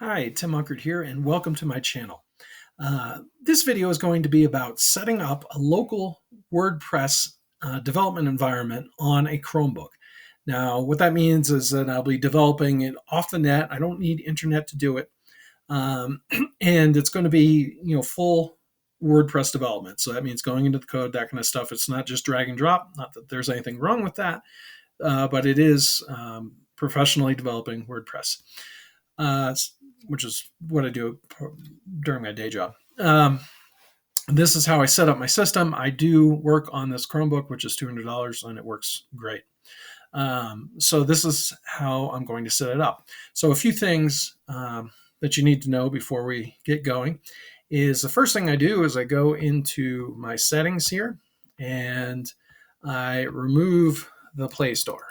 Hi, Tim Unkert here, and welcome to my channel. This video is going to be about setting up a local WordPress development environment on a Chromebook. Now, what that means is that I'll be developing it off the net. I don't need internet to do it. And it's going to be, full WordPress development. So that means going into the code, that kind of stuff. It's not just drag and drop. Not that there's anything wrong with that, but it is professionally developing WordPress. Which is what I do during my day job. This is how I set up my system. I do work on this Chromebook, which is $200, and it works great. So this is how I'm going to set it up. So a few things that you need to know before we get going is the first thing I do is I go into my settings here and I remove the Play Store.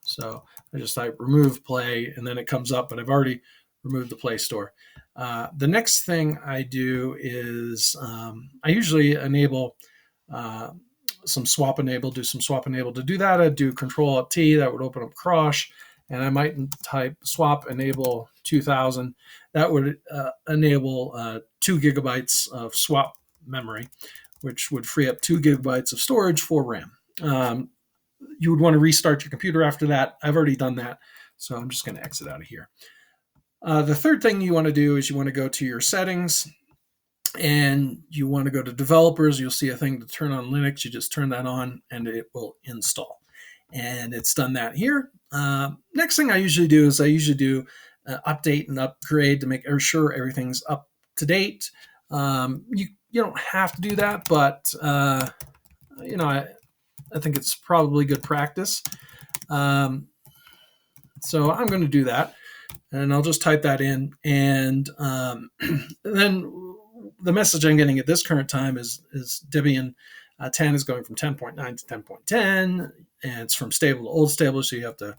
So I just type remove Play and then it comes up, but I've already remove the Play Store. The next thing I do is I usually enable some swap enable, do some swap enable. To do that, I'd do Control-Alt-T, that would open up Crosh, and I might type swap enable 2000. That would enable 2 gigabytes of swap memory, which would free up 2 gigabytes of storage for RAM. You would want to restart your computer after that. I've already done that, so I'm just going to exit out of here. The third thing you want to do is you want to go to your settings and you want to go to developers. You'll see a thing to turn on Linux. You just turn that on and it will install. And it's done that here. Next thing I usually do is update and upgrade to make sure everything's up to date. You don't have to do that, but I think it's probably good practice. So I'm going to do that. And I'll just type that in. And then the message I'm getting at this current time is Debian 10 is going from 10.9 to 10.10. And it's from stable to old stable. So you have to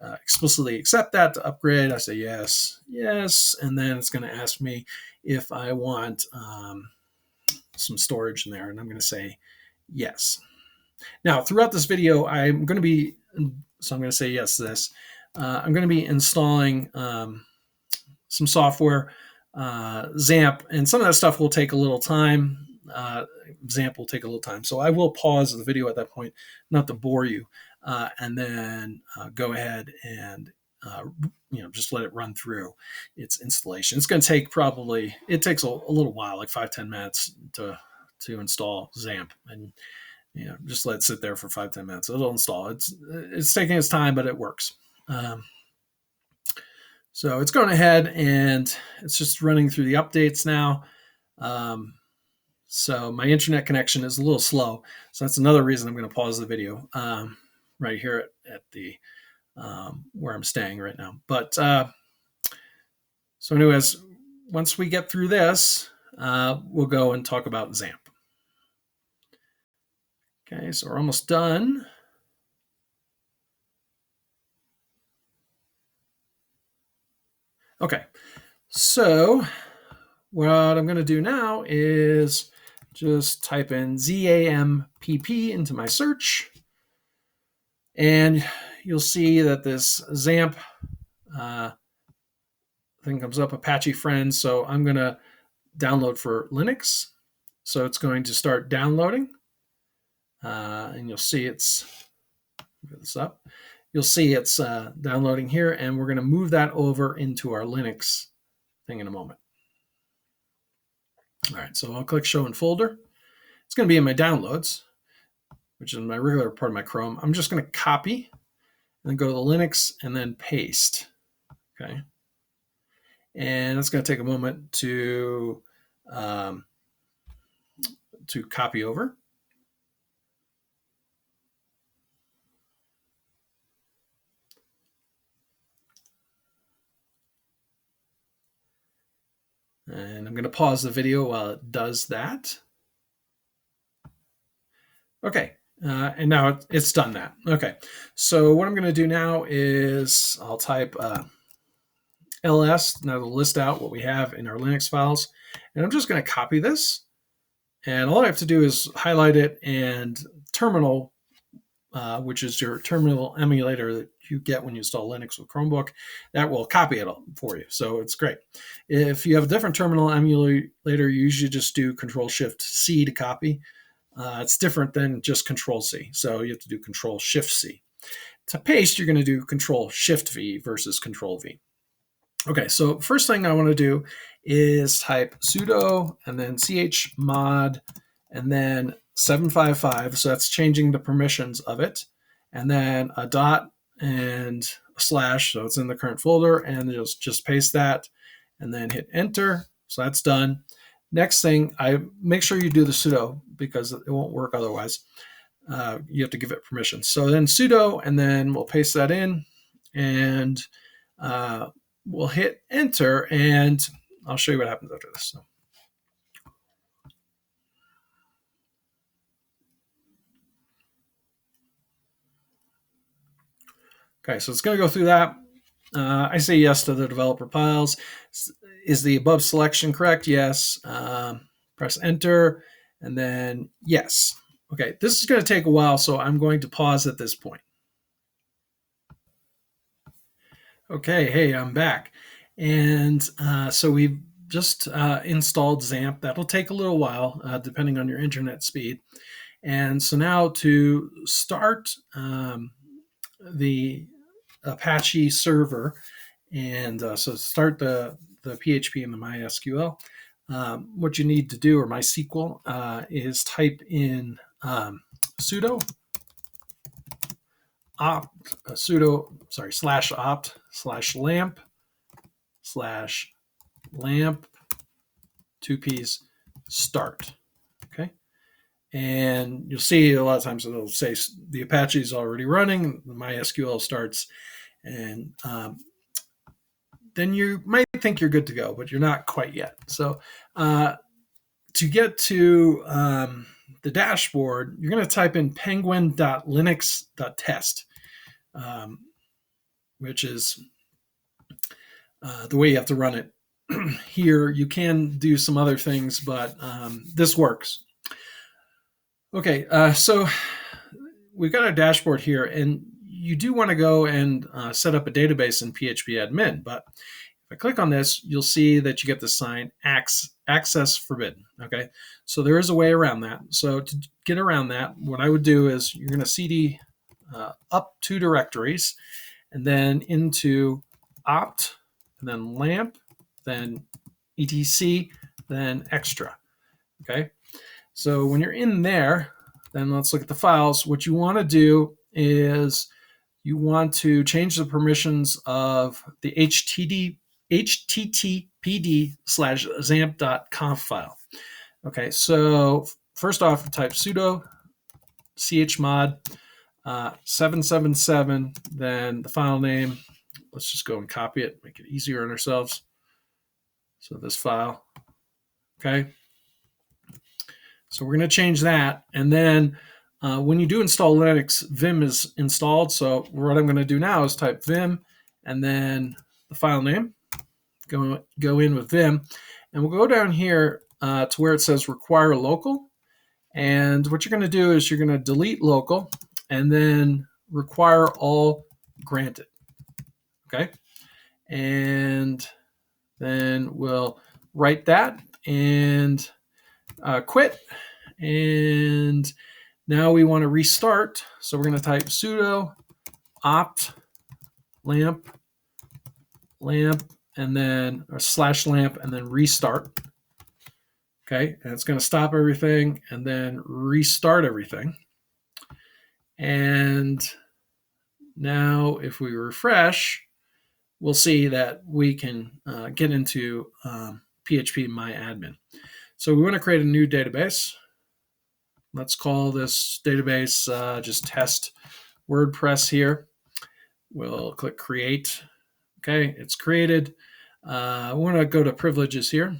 explicitly accept that to upgrade. I say yes, yes. And then it's going to ask me if I want some storage in there. And I'm going to say yes. Now, throughout this video, I'm going to say yes to this. I'm going to be installing some software, Xampp, and some of that stuff will take a little time. Xampp will take a little time. So I will pause the video at that point, not to bore you, and then go ahead and just let it run through its installation. It's going to take it takes a little while, like 5-10 minutes to install Xampp, and just let it sit there for 5-10 minutes. It'll install. It's taking its time, but it works. So it's going ahead and it's just running through the updates now. So my internet connection is a little slow. So that's another reason I'm going to pause the video right here at the where I'm staying right now. But so anyways, once we get through this, we'll go and talk about Xampp. Okay, so we're almost done. Okay, so what I'm going to do now is just type in Xampp into my search, and you'll see that this Xampp thing comes up, Apache Friends. So I'm going to download for Linux. So it's going to start downloading, and you'll see You'll see it's downloading here, and we're going to move that over into our Linux thing in a moment. All right, so I'll click Show in Folder. It's going to be in my Downloads, which is my regular part of my Chrome. I'm just going to copy and then go to the Linux and then paste. Okay, and it's going to take a moment to copy over. And I'm going to pause the video while it does that. Okay, and now it's done that. Okay, so what I'm going to do now is I'll type ls, now to list out what we have in our Linux files. And I'm just going to copy this. And all I have to do is highlight it and terminal which is your terminal emulator that you get when you install Linux with Chromebook, that will copy it all for you. So it's great. If you have a different terminal emulator, you usually just do Control-Shift-C to copy. It's different than just Control-C. So you have to do Control-Shift-C. To paste, you're going to do Control-Shift-V versus Control-V. Okay, so first thing I want to do is type sudo and then chmod and then 755. So that's changing the permissions of it. And then a dot and a slash. So it's in the current folder, and just paste that and then hit enter. So that's done. Next thing, I make sure you do the sudo because it won't work otherwise. You have to give it permission. So then sudo, and then we'll paste that in, and we'll hit enter, and I'll show you what happens after this. So. Okay, so it's going to go through that. I say yes to the developer files. Is the above selection correct? Yes. Press enter, and then yes. Okay, this is going to take a while, so I'm going to pause at this point. Okay, hey, I'm back. And so we've just installed Xampp. That'll take a little while, depending on your internet speed. And so now to start the Apache server, and so start the PHP and the MySQL, what you need to do, or MySQL, is type in sudo opt slash opt slash lamp 2Ps start. Okay, and you'll see a lot of times it'll say the Apache is already running, the MySQL starts, and then you might think you're good to go, but you're not quite yet. So to get to the dashboard, you're going to type in penguin.linux.test, which is the way you have to run it. Here, you can do some other things, but this works. Okay, so we've got our dashboard here, and you do want to go and set up a database in PHPMyAdmin, but if I click on this, you'll see that you get the sign access forbidden. Okay, so there is a way around that. So to get around that, what I would do is you're going to cd up 2 directories, and then into opt, and then lamp, then etc, then extra. Okay, so when you're in there, then let's look at the files. What you want to do is you want to change the permissions of the httpd/xampp.conf file. Okay, so first off, type sudo chmod 777, then the file name. Let's just go and copy it, make it easier on ourselves. So this file, okay. So we're going to change that, and then when you do install Linux, Vim is installed. So what I'm going to do now is type Vim, and then the file name. Go in with Vim, and we'll go down here to where it says require local. And what you're going to do is you're going to delete local, and then require all granted. Okay, and then we'll write that and quit. And now we want to restart, so we're going to type sudo opt lamp, and then /lamp, and then restart. Okay, and it's going to stop everything and then restart everything. And now if we refresh, we'll see that we can get into PHPMyAdmin. So we want to create a new database. Let's call this database just test WordPress here. We'll click create. Okay, it's created. We want to go to privileges here,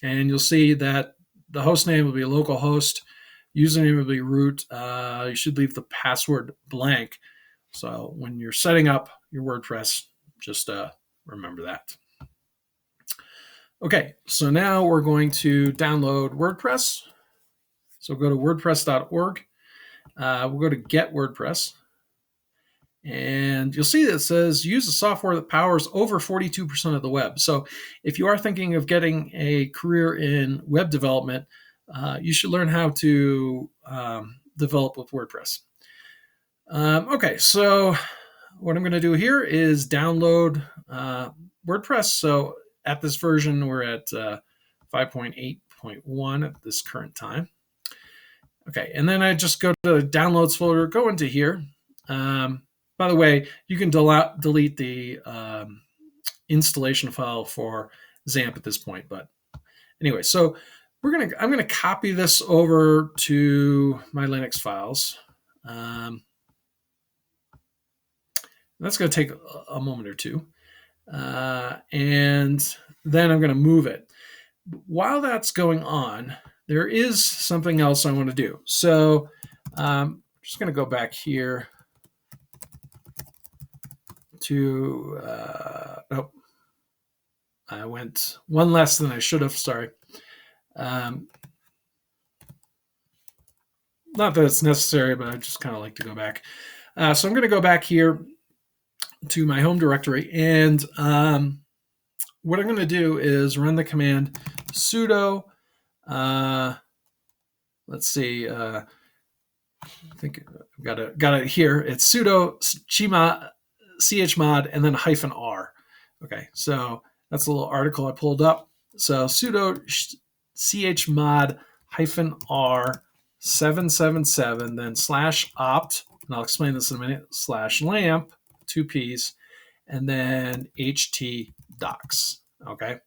and you'll see that the host name will be localhost, username will be root. You should leave the password blank. So when you're setting up your WordPress, just remember that. Okay, so now we're going to download WordPress. So go to wordpress.org, We'll go to Get WordPress. And you'll see that it says use a software that powers over 42% of the web. So if you are thinking of getting a career in web development, you should learn how to develop with WordPress. Okay, so what I'm going to do here is download WordPress. So at this version, we're at 5.8.1 at this current time. Okay, and then I just go to the downloads folder, go into here. By the way, you can delete the installation file for Xampp at this point. But anyway, so I'm gonna copy this over to my Linux files. That's going to take a moment or two, and then I'm going to move it. While that's going on, there is something else I want to do. So I'm just going to go back here to, oh, I went one less than I should have, sorry. Not that it's necessary, but I just kind of like to go back. So I'm going to go back here to my home directory, and what I'm going to do is run the command sudo, let's see, I think I've got it here. It's sudo chmod and then -r. Okay, so that's a little article I pulled up. So sudo chmod -r 777, then /opt, and I'll explain this in a minute, /lamp, 2 P's, and then htdocs. Okay.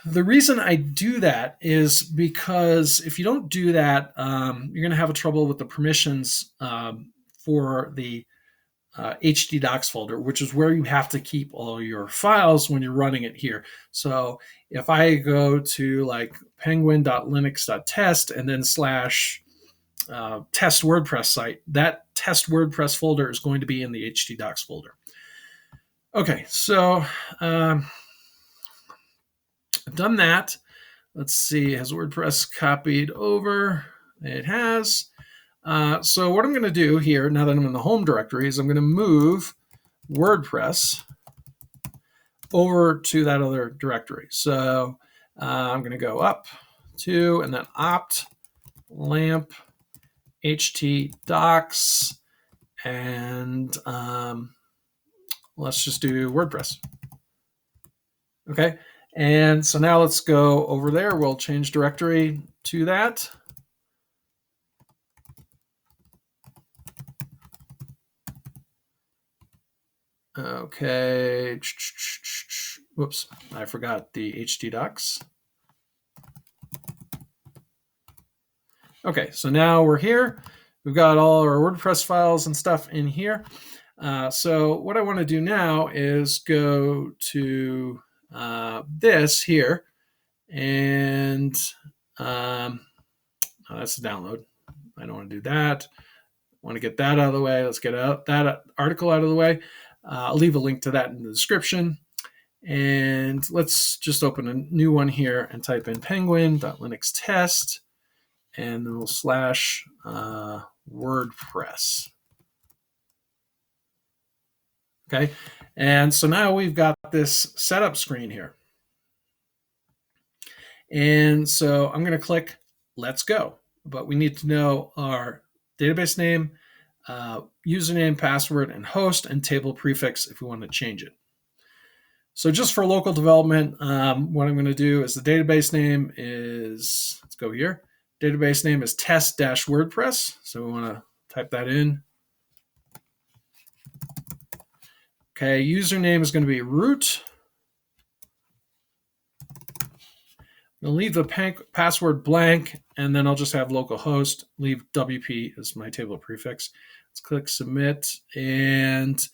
The reason I do that is because if you don't do that, you're going to have trouble with the permissions for the htdocs folder, which is where you have to keep all your files when you're running it here. So if I go to like penguin.linux.test and then / test WordPress site, that test WordPress folder is going to be in the htdocs folder. Okay, so I've done that. Let's see, has WordPress copied over? It has. So what I'm going to do here, now that I'm in the home directory, is I'm going to move WordPress over to that other directory. So I'm going to go up to, and then opt, lamp, htdocs, and let's just do WordPress. Okay, and so now let's go over there. We'll change directory to that. Okay, whoops, I forgot the htdocs. Okay, so now we're here. We've got all our WordPress files and stuff in here. So what I want to do now is go to this here, and oh, that's the download. I don't want to do that. I want to get that out of the way. Let's get that article out of the way. I'll leave a link to that in the description. And let's just open a new one here and type in penguin.linuxtest, and then we'll /WordPress. Okay, and so now we've got this setup screen here. And so I'm going to click Let's Go, but we need to know our database name, username, password, and host, and table prefix if we want to change it. So just for local development, what I'm going to do is the database name is, let's go here. Database name is test-WordPress. So we want to type that in. Okay, username is going to be root. I'll leave the password blank, and then I'll just have localhost, leave WP as my table prefix. Let's click submit, and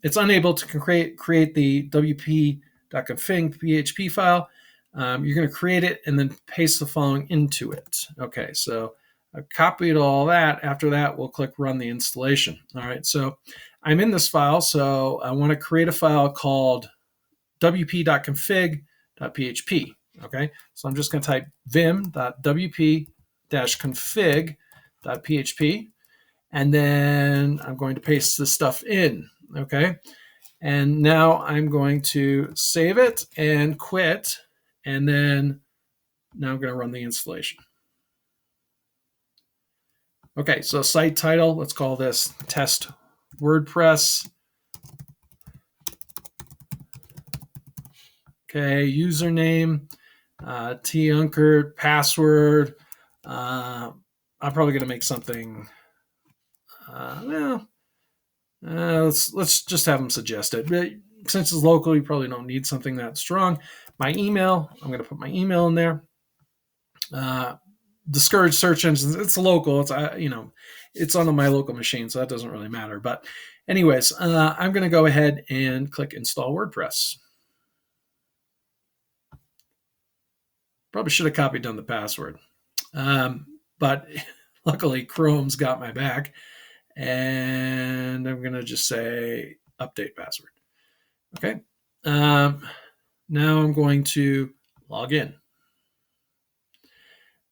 it's unable to create the wp.config PHP file. You're going to create it and then paste the following into it. Okay, so I've copied all that. After that, we'll click run the installation. All right, so I'm in this file, so I want to create a file called wp.config.php. Okay, so I'm just going to type vim.wp-config .php, and then I'm going to paste this stuff in, okay? And now I'm going to save it and quit, and then now I'm going to run the installation. Okay, so site title, let's call this test WordPress. Okay, username, T-Unkert, password. I'm probably going to make something, let's just have them suggest it. But since it's local, you probably don't need something that strong. My email, I'm going to put my email in there. Discourage search engines. It's local. It's it's on my local machine, so that doesn't really matter. But anyways, I'm going to go ahead and click install WordPress. Probably should have copied down the password, but luckily Chrome's got my back, and I'm going to just say update password. Okay. Now I'm going to log in.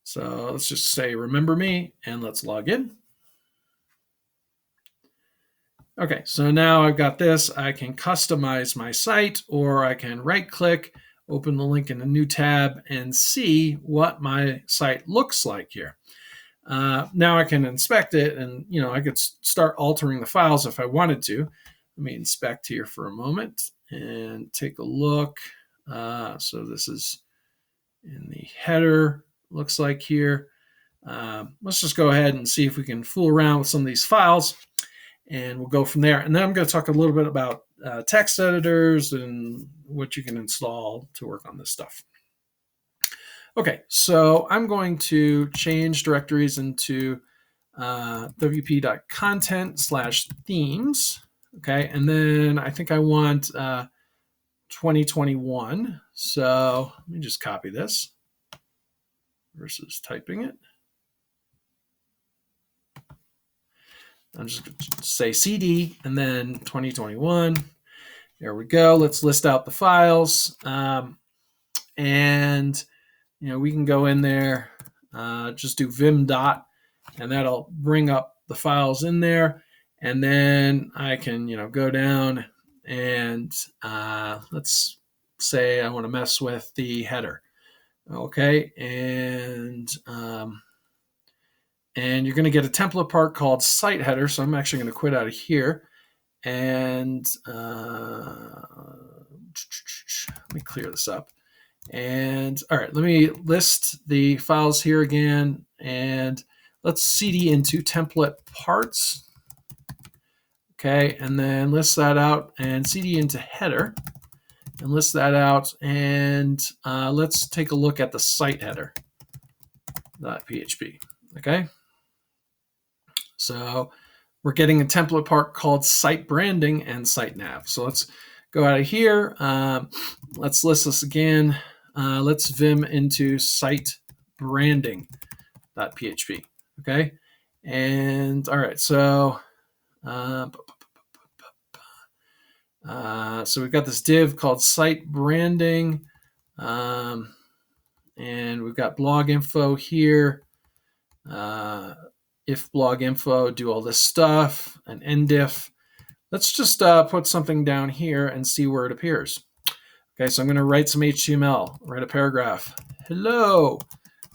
So let's just say remember me, and let's log in. Okay, so now I've got this. I can customize my site, or I can right-click, open the link in a new tab, and see what my site looks like here. Now I can inspect it, and I could start altering the files if I wanted to. Let me inspect here for a moment and take a look. So this is in the header, looks like here. Let's just go ahead and see if we can fool around with some of these files, and we'll go from there. And then I'm going to talk a little bit about text editors and what you can install to work on this stuff. Okay, so I'm going to change directories into wp.content/themes. Okay, and then I think I want 2021. So let me just copy this versus typing it. I'm just going to say CD and then 2021. There we go. Let's list out the files. And we can go in there, just do vim dot, and that'll bring up the files in there. And then I can, go down and let's say I want to mess with the header. Okay, and you're going to get a template part called site header. So I'm actually going to quit out of here, and let me clear this up. And all right, let me list the files here again, and let's cd into template parts. Okay, and then list that out and cd into header and list that out. And let's take a look at the site header.php. Okay, so we're getting a template part called site branding and site nav. So let's go out of here. Let's list this again. Let's vim into site branding.php. Okay, and all right, so so we've got this div called site branding, and we've got blog info here. If blog info, do all this stuff, and endif. Let's just put something down here and see where it appears. Okay, so I'm going to write some HTML, write a paragraph. Hello,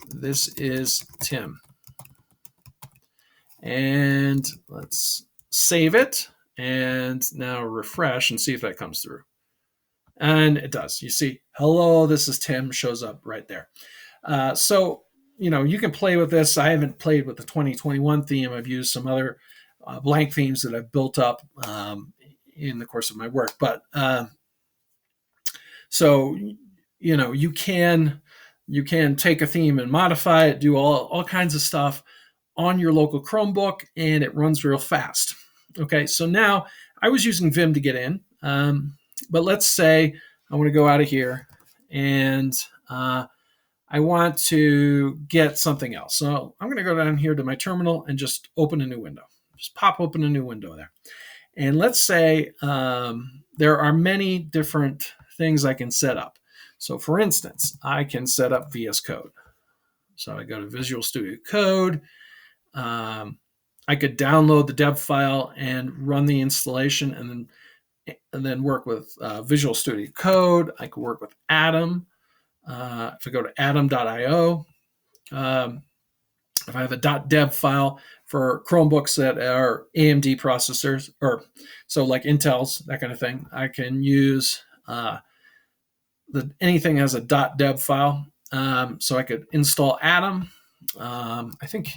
this is Tim. And let's save it, and now refresh and see if that comes through. And it does. You see, hello, this is Tim shows up right there. So, you can play with this. I haven't played with the 2021 theme. I've used some other blank themes that I've built up in the course of my work. But so, you can take a theme and modify it, do all kinds of stuff on your local Chromebook, and it runs real fast. Okay, so now I was using Vim to get in, but let's say I want to go out of here and I want to get something else. So I'm going to go down here to my terminal and just open a new window. Just pop open a new window there. And let's say there are many different things I can set up. So for instance, I can set up VS Code. So I go to Visual Studio Code. I could download the dev file and run the installation, and then work with Visual Studio Code. I could work with Atom. If I go to atom.io, if I have a .dev file for Chromebooks that are AMD processors, or so like Intel's, that kind of thing, I can use anything as a .dev file. So I could install Atom. I think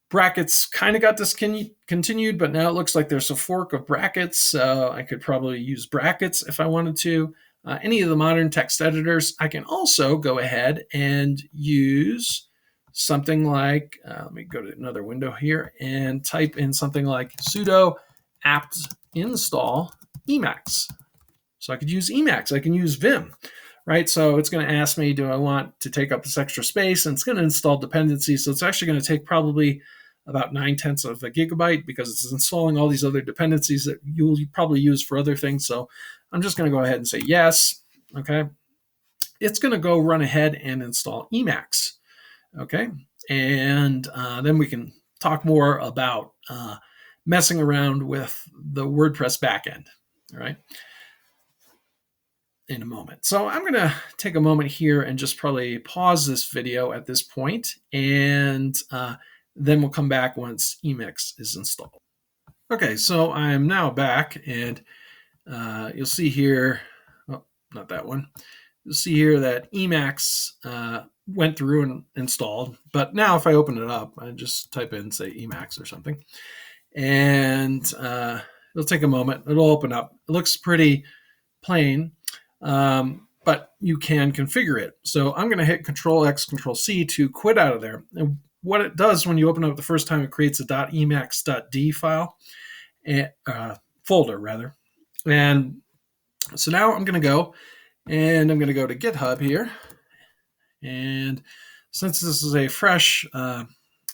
Brackets kind of got discontinued, but now it looks like there's a fork of Brackets. So I could probably use Brackets if I wanted to. Any of the modern text editors. I can also go ahead and use something like, let me go to another window here and type in something like sudo apt install Emacs. So I could use Emacs. I can use Vim, right? So it's going to ask me, do I want to take up this extra space? And it's going to install dependencies. So it's actually going to take probably about 9/10 of a gigabyte because it's installing all these other dependencies that you'll probably use for other things. So I'm just going to go ahead and say yes. Okay. It's going to go run ahead and install Emacs. Okay. And then we can talk more about messing around with the WordPress backend. All right. In a moment. So I'm going to take a moment here and just probably pause this video at this point, and then we'll come back once Emacs is installed. Okay, so I'm now back, and you'll see here, oh, not that one. You'll see here that Emacs went through and installed, but now if I open it up, I just type in, say, Emacs or something, and it'll take a moment. It'll open up. It looks pretty plain. But you can configure it. So I'm going to hit Control-X, Control-C to quit out of there. And what it does when you open up the first time, it creates a .emacs.d file, folder rather. And so now I'm going to go and I'm going to go to GitHub here. And since this is a fresh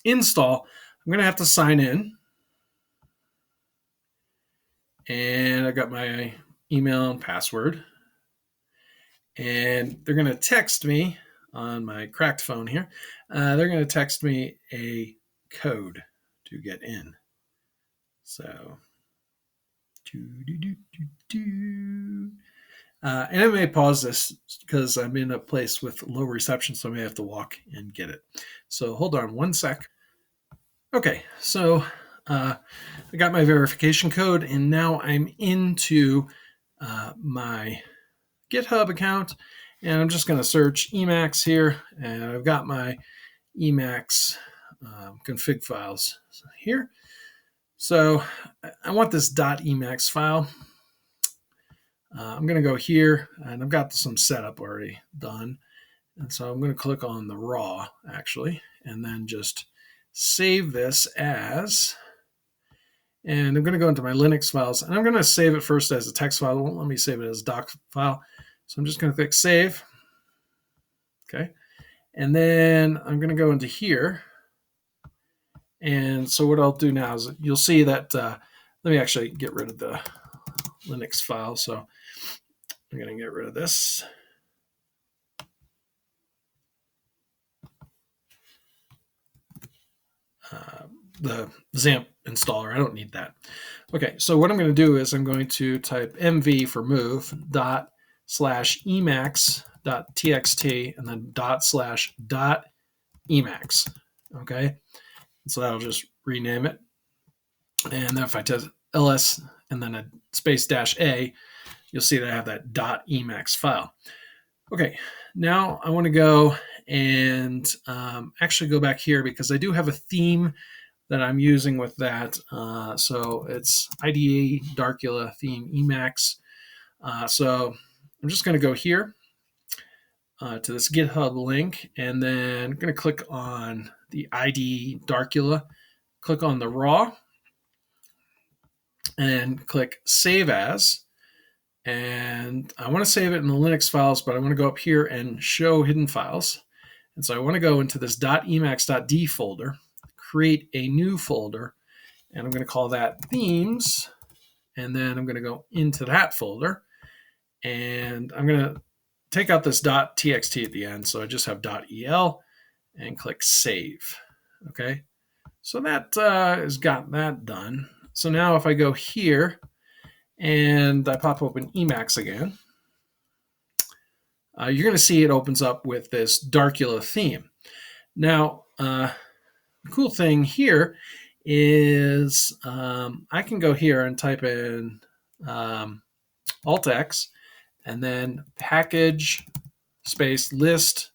install, I'm going to have to sign in. And I got my email and password. And they're going to text me on my cracked phone here. They're going to text me a code to get in. So, and I may pause this because I'm in a place with low reception, so I may have to walk and get it. So hold on one sec. Okay, so I got my verification code, and now I'm into my GitHub account, and I'm just going to search Emacs here, and I've got my Emacs config files here. So I want this .emacs file. I'm going to go here, and I've got some setup already done, and so I'm going to click on the raw actually, and then just save this as. And I'm going to go into my Linux files, and I'm going to save it first as a text file. It won't let me save it as a doc file. So I'm just going to click Save. Okay. And then I'm going to go into here. And so what I'll do now is you'll see that, let me actually get rid of the Linux file. So I'm going to get rid of this. The Xampp installer. I don't need that. Okay, so what I'm going to do is I'm going to type mv for move ./emacs.txt and then ./.emacs. Okay, so that'll just rename it. And then if I type ls and then a space -a, you'll see that I have that .emacs file. Okay, now I want to go and actually go back here because I do have a theme that I'm using with that. So it's IDE Darkula theme Emacs. So I'm just going to go here to this GitHub link, and then I'm going to click on the IDE Darkula, click on the raw, and click Save As. And I want to save it in the Linux files, but I want to go up here and show hidden files. And so I want to go into this .emacs.d folder, create a new folder, and I'm going to call that themes. And then I'm going to go into that folder, and I'm going to take out this .txt at the end. So I just have .el and click Save. Okay. So that has got that done. So now if I go here and I pop open Emacs again, you're going to see it opens up with this Darkula theme. Now, the cool thing here is I can go here and type in Alt X and then package space list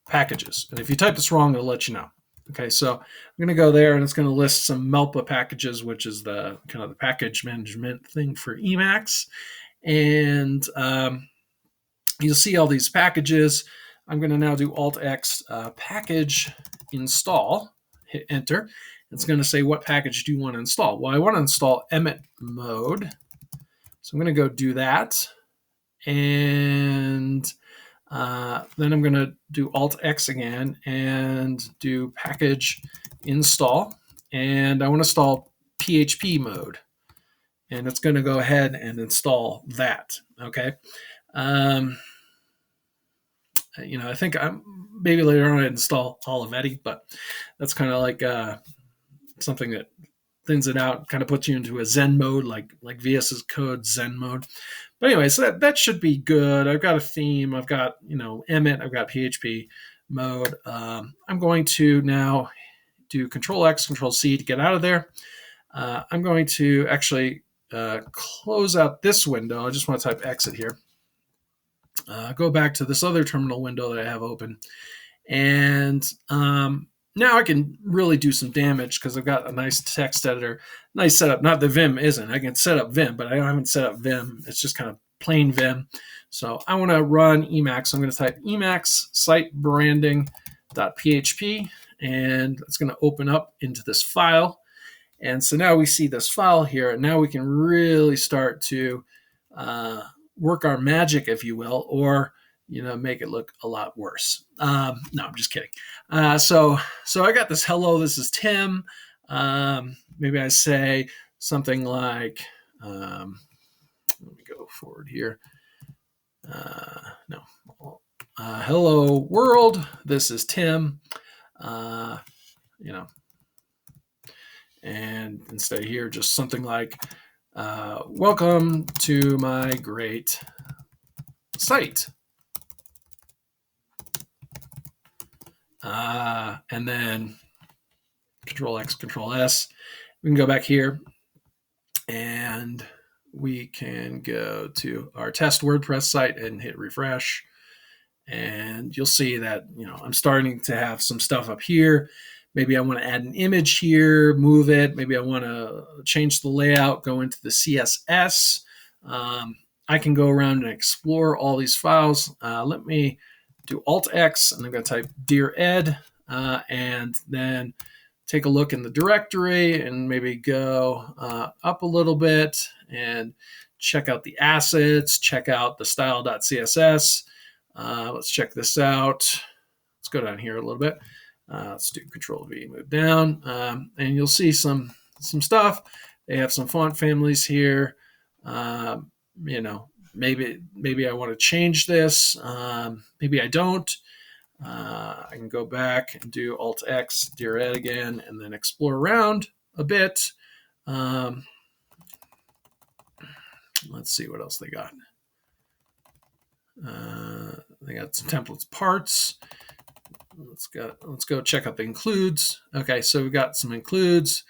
packages. And if you type this wrong, it'll let you know. Okay, so I'm going to go there and it's going to list some Melpa packages, which is the kind of the package management thing for Emacs. And you'll see all these packages. I'm going to now do Alt X package install, hit enter. It's going to say, what package do you want to install? Well, I want to install Emmet mode. So I'm going to go do that. And then I'm going to do Alt X again and do package install. And I want to install PHP mode. And it's going to go ahead and install that. Okay. I think maybe later on I'd install Olivetti, but that's kind of like something that thins it out, kind of puts you into a Zen mode, like VS's Code Zen mode. But anyway, so that should be good. I've got a theme. I've got, Emmet. I've got PHP mode. I'm going to now do Control X, Control C to get out of there. I'm going to actually close out this window. I just want to type exit here. Go back to this other terminal window that I have open. And now I can really do some damage because I've got a nice text editor, nice setup. Not that Vim isn't. I can set up Vim, but I haven't set up Vim. It's just kind of plain Vim. So I want to run Emacs. I'm going to type Emacs site branding.php, and it's going to open up into this file. And so now we see this file here, and now we can really start to work our magic, if you will, or make it look a lot worse. No, I'm just kidding. So I got this hello, this is Tim. Maybe I say something like, let me go forward here. Hello world, this is Tim. And instead of here, just something like, welcome to my great site. And then Control X, Control S. We can go back here and we can go to our test WordPress site and hit refresh. And you'll see that, I'm starting to have some stuff up here. Maybe I want to add an image here, move it. Maybe I want to change the layout, go into the CSS. I can go around and explore all these files. Let me do Alt X, and I'm going to type Dear Ed, and then take a look in the directory and maybe go up a little bit and check out the assets, check out the style.css. Let's check this out. Let's go down here a little bit. Let's do Control V, move down, and you'll see some stuff. They have some font families here. Maybe I want to change this. Maybe I don't. I can go back and do Alt X, Dear Ed again, and then explore around a bit. Let's see what else they got. They got some templates parts. Let's go check out the includes. Okay, so we've got some includes.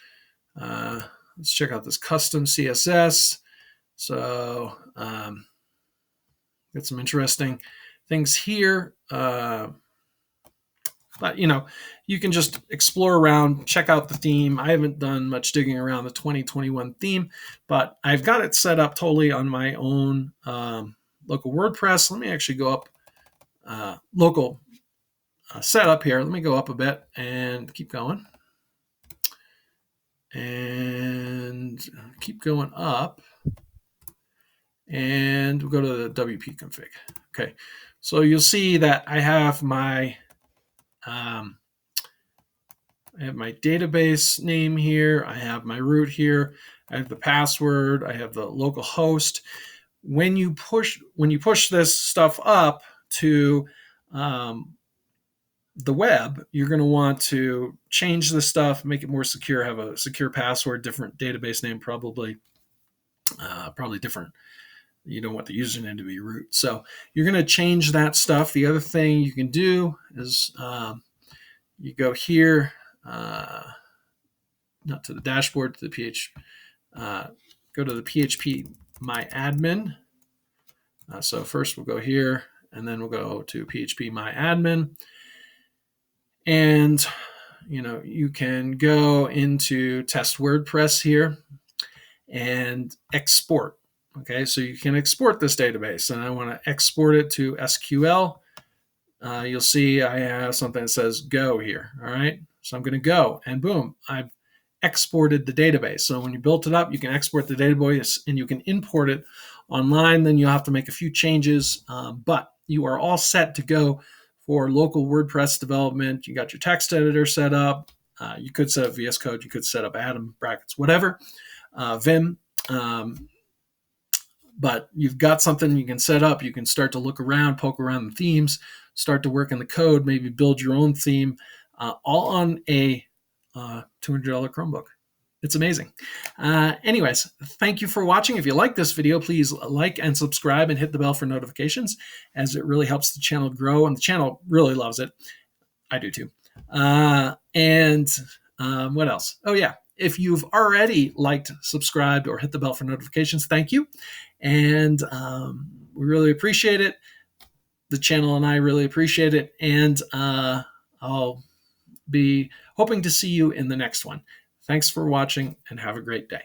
Let's check out this custom CSS. So got some interesting things here. But you can just explore around, check out the theme. I haven't done much digging around the 2021 theme, but I've got it set up totally on my own local WordPress. Let me actually go up local setup here. Let me go up a bit and keep going. And keep going up. And we'll go to the WP config. Okay, so you'll see that I have my database name here. I have my root here. I have the password. I have the local host. When you push this stuff up to the web, you're going to want to change the stuff, make it more secure, have a secure password, different database name, probably different. You don't want the username to be root. So you're going to change that stuff. The other thing you can do is you go here, not to the dashboard, to the go to the PHPMyAdmin. So first we'll go here, and then we'll go to PHPMyAdmin. And you can go into test WordPress here and export. Okay, so you can export this database, and I want to export it to SQL. You'll see I have something that says go here. All right, so I'm going to go, and boom, I've exported the database. So when you built it up, you can export the database and you can import it online. Then you'll have to make a few changes, but you are all set to go for local WordPress development. You got your text editor set up. You could set up VS Code. You could set up Atom, brackets, whatever, Vim. But you've got something you can set up. You can start to look around, poke around the themes, start to work in the code, maybe build your own theme, all on a $200 Chromebook. It's amazing. Anyways, thank you for watching. If you like this video, please like and subscribe and hit the bell for notifications, as it really helps the channel grow, and the channel really loves it. I do too. What else? Oh yeah, if you've already liked, subscribed, or hit the bell for notifications, thank you. And we really appreciate it. The channel and I really appreciate it. And I'll be hoping to see you in the next one. Thanks for watching, and have a great day.